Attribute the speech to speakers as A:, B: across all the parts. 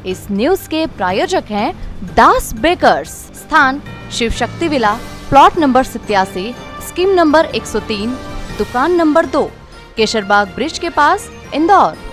A: इस न्यूज के प्रायोजक हैं दास बेकर्स, स्थान Shiv Shakti villa, plot number 87, scheme number 103, दुकान नंबर 2, केशरबाग ब्रिज के पास, इंदौर।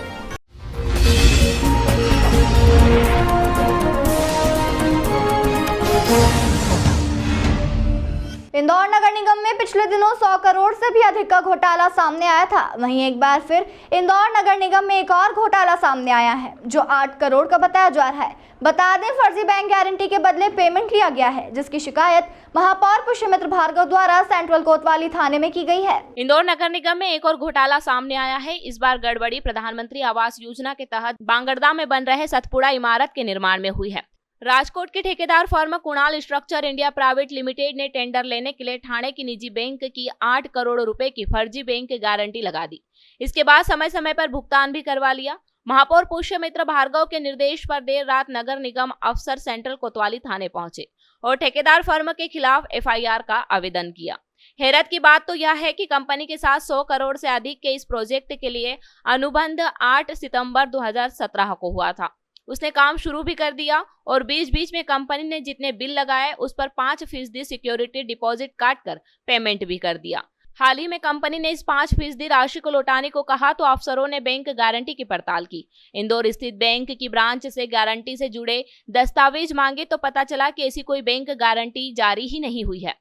B: इंदौर नगर निगम में पिछले दिनों 100 करोड़ से भी अधिक का घोटाला सामने आया था। वहीं एक बार फिर इंदौर नगर निगम में एक और घोटाला सामने आया है जो 8 करोड़ का बताया जा रहा है। बता दें, फर्जी बैंक गारंटी के बदले पेमेंट लिया गया है, जिसकी शिकायत महापौर पुष्यमित्र भार्गव द्वारा सेंट्रल कोतवाली थाने में की गई है।
C: इंदौर नगर निगम में एक और घोटाला सामने आया है। इस बार गड़बड़ी प्रधानमंत्री आवास योजना के तहत बांगड़दा में बन रहे सतपुड़ा इमारत के निर्माण में हुई है। राजकोट के ठेकेदार firm Kunal structure India private limited ने टेंडर लेने के लिए ठाणे की निजी बैंक की 8 करोड़ रुपए की फर्जी बैंक गारंटी लगा दी। इसके बाद समय समय पर भुगतान भी करवा लिया। महापौर पुष्यमित्र भार्गव के निर्देश पर देर रात नगर निगम अफसर सेंट्रल कोतवाली थाने पहुंचे और ठेकेदार फर्म के खिलाफ FIR का आवेदन किया। हैरत की बात तो यह है कि कंपनी के साथ 100 करोड़ से अधिक के इस प्रोजेक्ट के लिए अनुबंध 8 सितंबर 2017 को हुआ था। उसने काम शुरू भी कर दिया और बीच में कंपनी ने जितने बिल लगाए उस पर 5% सिक्योरिटी डिपॉजिट काटकर पेमेंट भी कर दिया। हाल ही में कंपनी ने इस 5% राशि को लौटाने को कहा तो अफसरों ने बैंक गारंटी की पड़ताल की। इंदौर स्थित बैंक की ब्रांच से गारंटी से जुड़े दस्तावेज मांगे तो पता चला कि ऐसी कोई बैंक गारंटी जारी ही नहीं हुई है।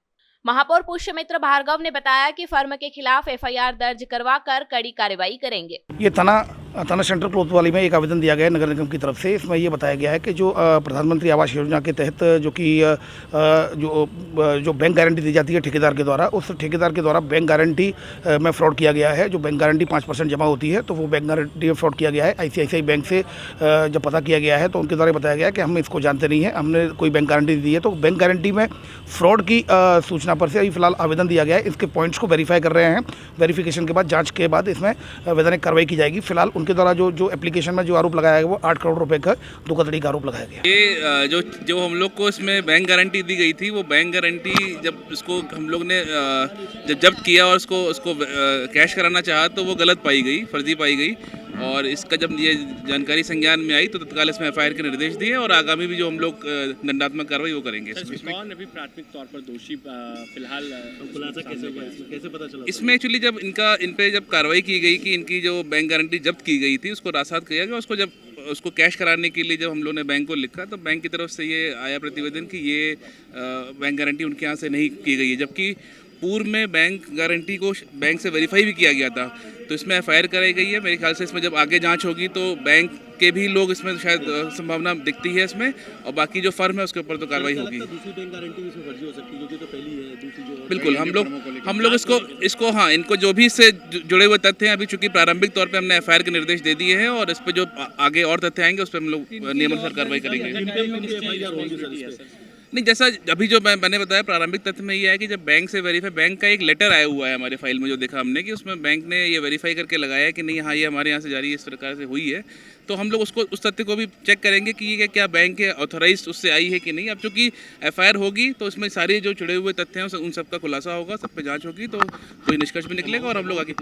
C: महापौर पुष्यमित्र भार्गव ने बताया कि फर्म के खिलाफ FIR दर्ज करवाकर कड़ी कार्रवाई करेंगे।
D: ये थाना सेंट्रल कोतवाली में एक आवेदन दिया गया है नगर निगम की तरफ से। इसमें ये बताया गया है कि जो प्रधानमंत्री आवास योजना के तहत जो बैंक गारंटी दी जाती है ठेकेदार के द्वारा, उस ठेकेदार के द्वारा बैंक गारंटी में फ्रॉड किया गया है। जो बैंक गारंटी 5% जमा होती है तो वो बैंक गारंटी में फ्रॉड किया गया है। ICICI बैंक से जब पता किया गया है तो उनके द्वारा बताया गया है कि हम इसको जानते नहीं है, हमने कोई बैंक गारंटी दी है। तो बैंक गारंटी में फ्रॉड की सूचना पर से अभी फिलहाल आवेदन दिया गया है। इसके पॉइंट्स को वेरीफाई कर रहे हैं। वेरिफिकेशन के बाद, जाँच के बाद इसमें वैधानिक कार्रवाई की जाएगी। फिलहाल उनके द्वारा जो एप्लीकेशन में जो आरोप लगाया गया वो 8 करोड़ रुपए का धोखाधड़ी का आरोप लगाया गया।
E: ये जो हम लोग को इसमें बैंक गारंटी दी गई थी, वो बैंक गारंटी जब इसको हम लोग ने जब जब्त किया और उसको कैश कराना चाहा तो वो गलत पाई गई, फर्जी पाई गई। और इसका जब ये जानकारी संज्ञान में आई तो तत्काल इसमें FIR के निर्देश दिए और आगामी भी जो हम लोग दंडात्मक कार्रवाई वो करेंगे।
F: कौन अभी प्राथमिक तौर पर दोषी फिलहाल खुलासा कैसे पता चला?
E: इसमें एक्चुअली जब इन पे जब कार्रवाई की गई कि इनकी जो बैंक गारंटी जब्त की गई थी उसको रासात किया गया, उसको कैश कराने के लिए जब हम लोग ने बैंक को लिखा तो बैंक की तरफ से ये आया प्रतिवेदन कि ये बैंक गारंटी उनके यहाँ से नहीं की गई है, जबकि पूर्व में बैंक गारंटी को बैंक से वेरीफाई भी किया गया था। तो इसमें FIR कराई गई है। मेरे ख्याल से इसमें जब आगे जांच होगी तो बैंक के भी लोग इसमें शायद संभावना दिखती है इसमें, और बाकी जो फर्म है उसके ऊपर तो कार्रवाई होगी।
F: दूसरी बैंक गारंटी भी इसमें फर्जी हो सकती है, जो कि तो पहली है, दूसरी जो
E: बिल्कुल हम लोग इसको हाँ, इनको जो भी इससे जुड़े हुए तथ्य हैं अभी चूंकि प्रारंभिक तौर पे हमने FIR के निर्देश दे दिए हैं और इस पे जो आगे और तथ्य आएंगे उस पर हम लोग नियमानुसार कार्रवाई करेंगे। नहीं, जैसा अभी जो मैंने बताया प्रारंभिक तथ्य में ये है कि जब बैंक से वेरीफाई, बैंक का एक लेटर आया हुआ है हमारे फाइल में जो देखा हमने कि उसमें बैंक ने ये वेरीफाई करके लगाया है कि नहीं, हाँ ये हमारे यहाँ से जारी इस प्रकार से हुई है। तो हम लोग उसको उस तथ्य को भी चेक करेंगे कि ये क्या बैंक के ऑथोराइज उससे आई है कि नहीं। अब चूँकि FIR होगी तो उसमें सारे जो जुड़े हुए तथ्य हैं उन सब का खुलासा होगा, सब पे जाँच होगी तो कोई निष्कर्ष भी निकलेगा और हम लोग आगे